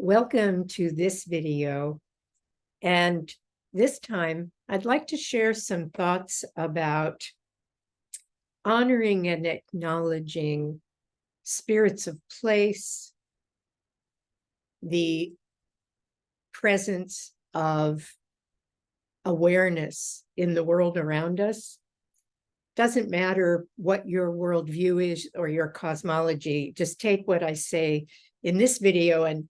Welcome to this video. And this time, I'd like to share some thoughts about honoring and acknowledging spirits of place, the presence of awareness in the world around us. Doesn't matter what your worldview is or your cosmology, just take what I say in this video and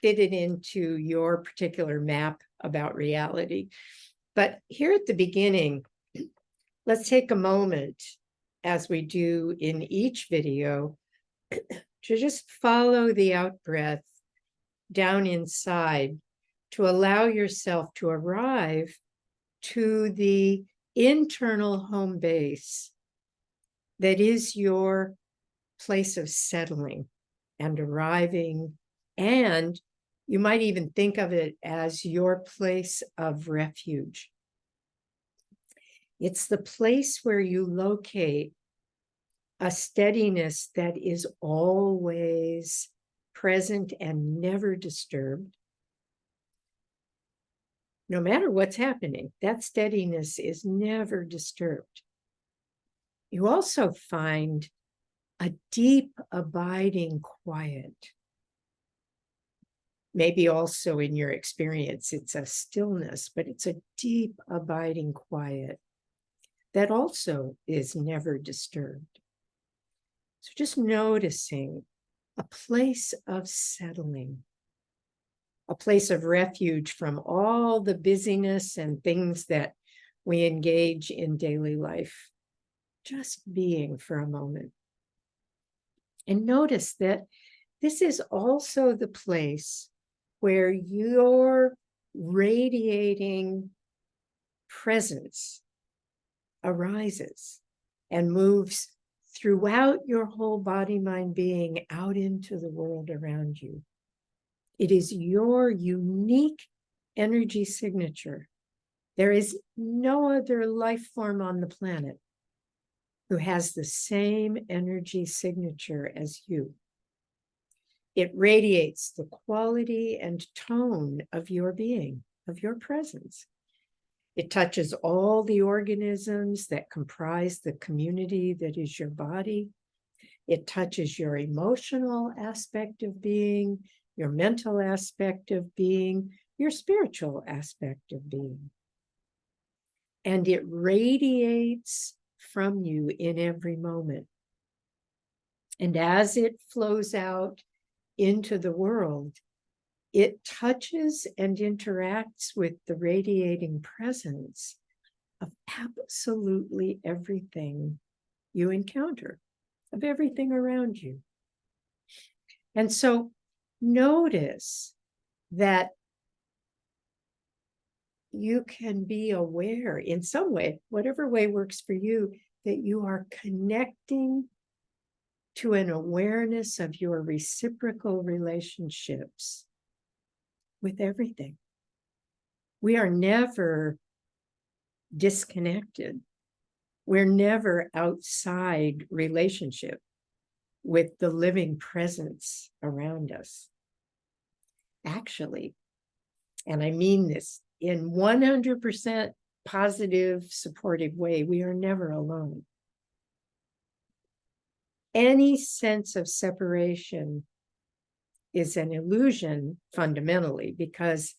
fit it into your particular map about reality. But here at the beginning, let's take a moment, as we do in each video, to just follow the out-breath down inside to allow yourself to arrive to the internal home base that is your place of settling and arriving, and you might even think of it as your place of refuge. It's the place where you locate a steadiness that is always present and never disturbed. No matter what's happening, that steadiness is never disturbed. You also find a deep, abiding quiet. Maybe also in your experience, it's a stillness, but it's a deep, abiding quiet that also is never disturbed. So just noticing a place of settling, a place of refuge from all the busyness and things that we engage in daily life. Just being for a moment. And notice that this is also the place where your radiating presence arises and moves throughout your whole body, mind, being out into the world around you. It is your unique energy signature. There is no other life form on the planet who has the same energy signature as you. It radiates the quality and tone of your being, of your presence. It touches all the organisms that comprise the community that is your body. It touches your emotional aspect of being, your mental aspect of being, your spiritual aspect of being. And it radiates from you in every moment. And as it flows out into the world, it touches and interacts with the radiating presence of absolutely everything you encounter, of everything around you. And so notice that you can be aware in some way, whatever way works for you, that you are connecting to an awareness of your reciprocal relationships with everything. We are never disconnected. We're never outside relationship with the living presence around us. Actually, and I mean this in 100% positive, supportive way, we are never alone. Any sense of separation is an illusion fundamentally, because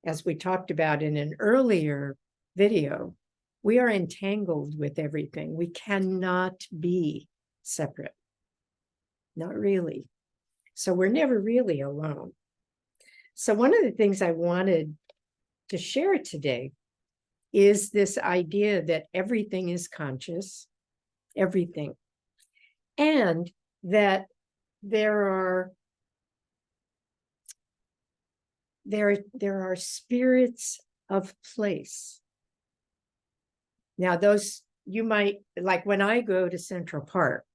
as we talked about in an earlier video, we are entangled with everything. We cannot be separate. Not really. So we're never really alone. So one of the things I wanted to share today is this idea that everything is conscious, everything, and that there are spirits of place. Now, those you might, like when I go to Central Park,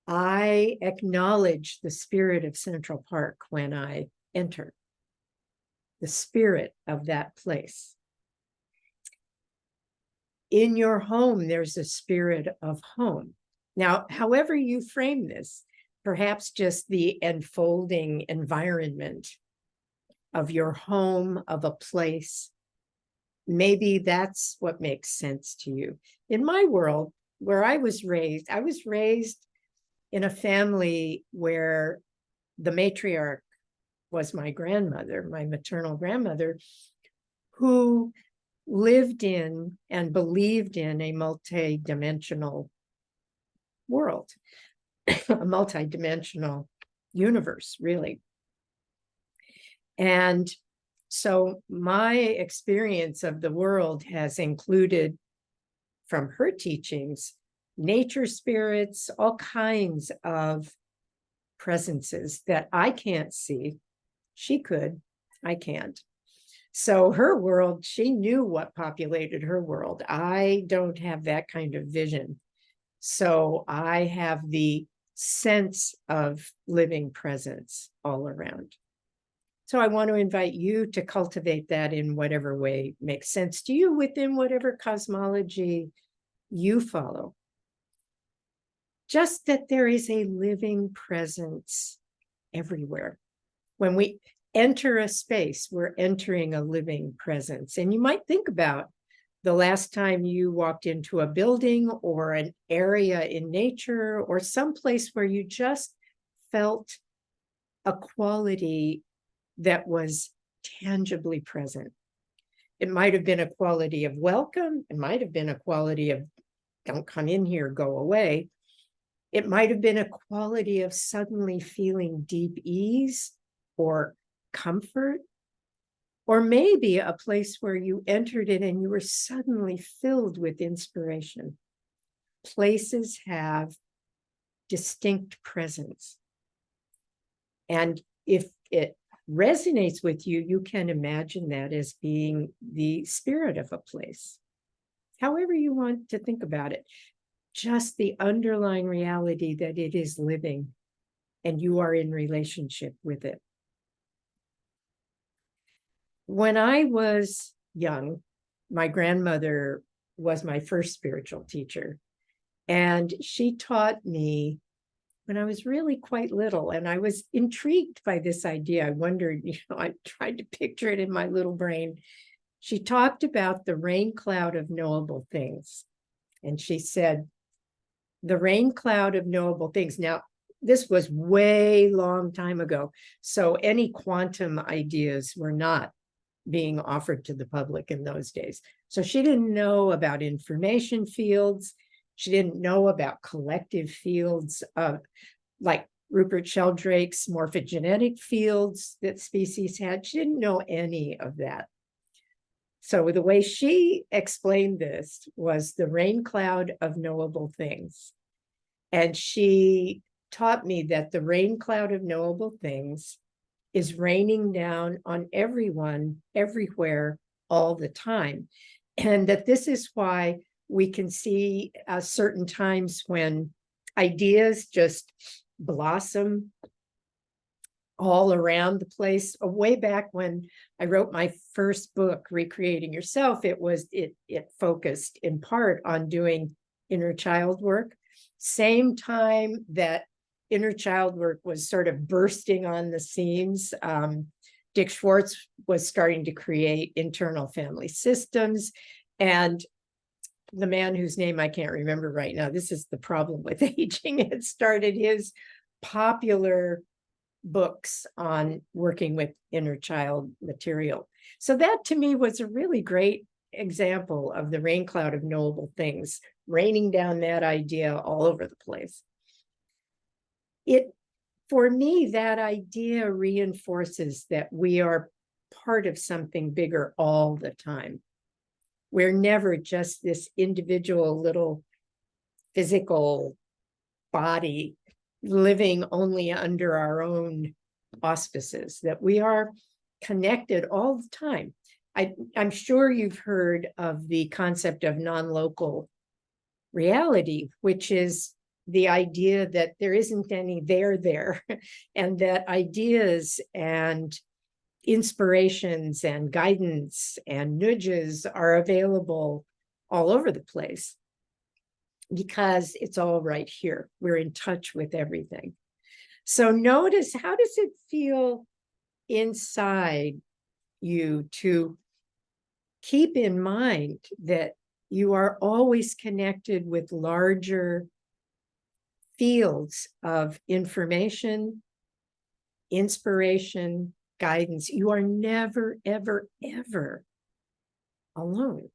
I acknowledge the spirit of Central Park when I enter, the spirit of that place. In your home, there's a spirit of home. Now, however you frame this, perhaps just the enfolding environment of your home, of a place. Maybe that's what makes sense to you. In my world, where I was raised in a family where the matriarch was my grandmother, my maternal grandmother, who lived in and believed in a multi-dimensional world, a multi-dimensional universe, really. And so my experience of the world has included, from her teachings, nature spirits, all kinds of presences that I can't see. She could, I can't. So her world, she knew what populated her world. I don't have that kind of vision. So I have the sense of living presence all around. So I want to invite you to cultivate that in whatever way makes sense to you within whatever cosmology you follow. Just that there is a living presence everywhere. When we enter a space, we're entering a living presence. And you might think about the last time you walked into a building or an area in nature or someplace where you just felt a quality that was tangibly present. It might have been a quality of welcome. It might have been a quality of don't come in here, go away. It might have been a quality of suddenly feeling deep ease or comfort, or maybe a place where you entered it and you were suddenly filled with inspiration. Places have distinct presence. And if it resonates with you, you can imagine that as being the spirit of a place. However you want to think about it, just the underlying reality that it is living and you are in relationship with it. When I was young, my grandmother was my first spiritual teacher, and she taught me when I was really quite little, and I was intrigued by this idea. I wondered, I tried to picture it in my little brain. She talked about the rain cloud of knowable things. And she said, the rain cloud of knowable things. Now, this was way long time ago. So any quantum ideas were not being offered to the public in those days. So she didn't know about information fields. She didn't know about collective fields of, like Rupert Sheldrake's morphogenetic fields that species had. She didn't know any of that. So the way she explained this was the rain cloud of knowable things. And she taught me that the rain cloud of knowable things is raining down on everyone, everywhere, all the time. And that this is why we can see certain times when ideas just blossom all around the place. Way back when I wrote my first book, Recreating Yourself, it focused in part on doing inner child work. Same time that inner child work was sort of bursting on the scenes, Dick Schwartz was starting to create internal family systems. And the man whose name I can't remember right now, this is the problem with aging, had started his popular books on working with inner child material. So that to me was a really great example of the rain cloud of knowable things, raining down that idea all over the place. For me, that idea reinforces that we are part of something bigger all the time. We're never just this individual little physical body living only under our own auspices, that we are connected all the time. I'm sure you've heard of the concept of non-local reality, which is the idea that there isn't any there, and that ideas and inspirations and guidance and nudges are available all over the place because it's all right here. We're in touch with everything. So notice, how does it feel inside you to keep in mind that you are always connected with larger fields of information, inspiration, guidance. You are never, ever, ever alone.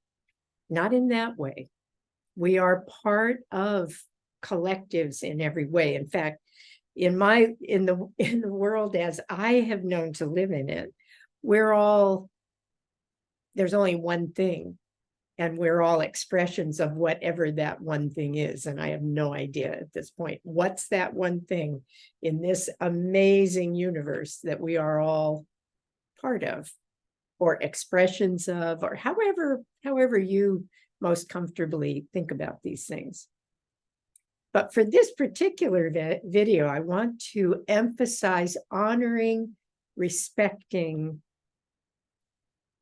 Not in that way. We are part of collectives in every way. In fact, in the world as I have known to live in it, there's only one thing, and we're all expressions of whatever that one thing is. And I have no idea at this point, what's that one thing in this amazing universe that we are all part of, or expressions of, or however you most comfortably think about these things. But for this particular video, I want to emphasize honoring, respecting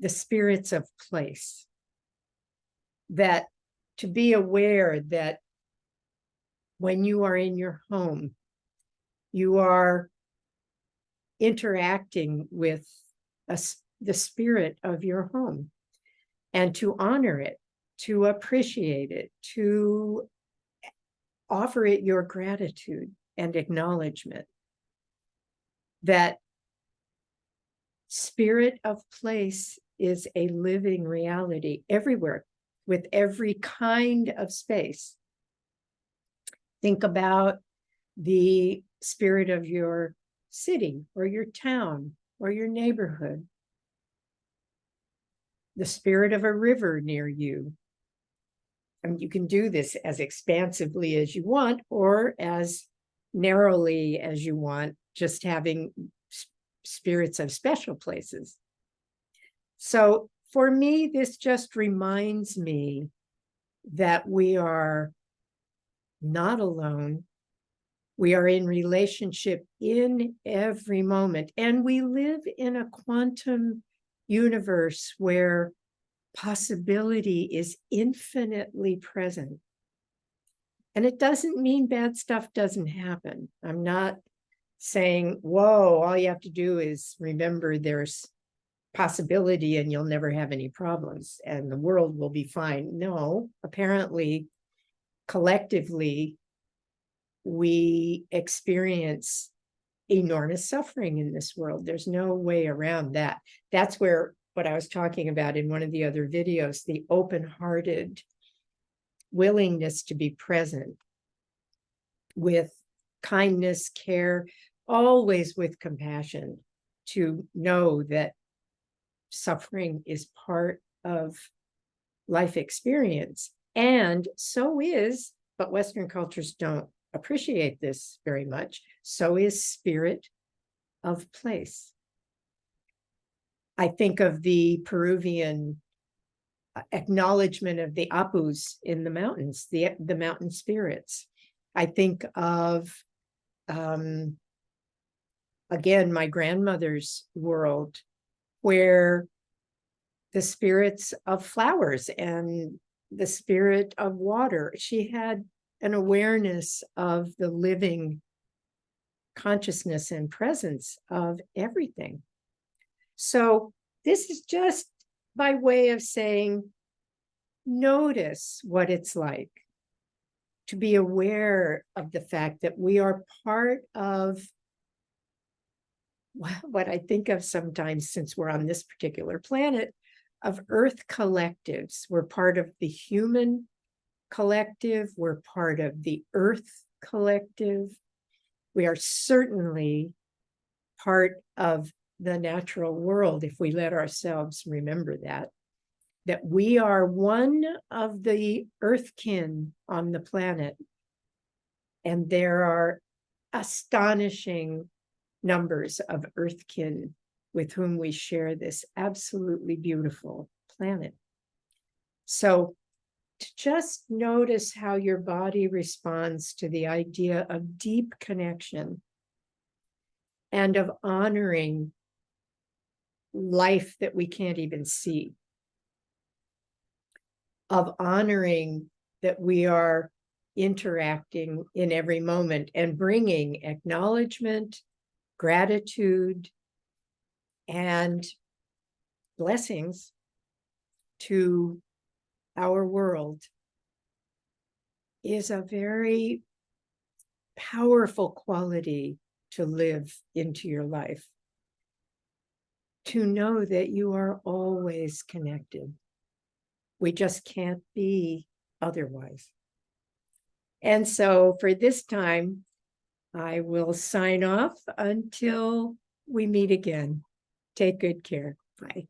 the spirits of place. That to be aware that when you are in your home, you are interacting with the spirit of your home, and to honor it, to appreciate it, to offer it your gratitude and acknowledgement. That spirit of place is a living reality everywhere, with every kind of space. Think about the spirit of your city or your town or your neighborhood, the spirit of a river near you. And you can do this as expansively as you want, or as narrowly as you want, just having spirits of special places. So for me, this just reminds me that we are not alone. We are in relationship in every moment. And we live in a quantum universe where possibility is infinitely present. And it doesn't mean bad stuff doesn't happen. I'm not saying, whoa, all you have to do is remember there's possibility and you'll never have any problems and the world will be fine. No, apparently, collectively, we experience enormous suffering in this world. There's no way around that. That's where what I was talking about in one of the other videos, the open-hearted willingness to be present with kindness, care, always with compassion, to know that suffering is part of life experience. And so is, but Western cultures don't appreciate this very much, so is spirit of place. I think of the Peruvian acknowledgement of the apus in the mountains, the mountain spirits. I think of, again, my grandmother's world, where the spirits of flowers and the spirit of water, she had an awareness of the living consciousness and presence of everything. So this is just by way of saying, notice what it's like to be aware of the fact that we are part of what I think of sometimes, since we're on this particular planet, of Earth collectives. We're part of the human collective. We're part of the Earth collective. We are certainly part of the natural world, if we let ourselves remember that we are one of the Earthkin on the planet. And there are astonishing numbers of Earthkin with whom we share this absolutely beautiful planet. So to just notice how your body responds to the idea of deep connection and of honoring life that we can't even see, of honoring that we are interacting in every moment and bringing acknowledgement, gratitude, and blessings to our world is a very powerful quality to live into your life. To know that you are always connected. We just can't be otherwise. And so for this time, I will sign off until we meet again. Take good care. Bye.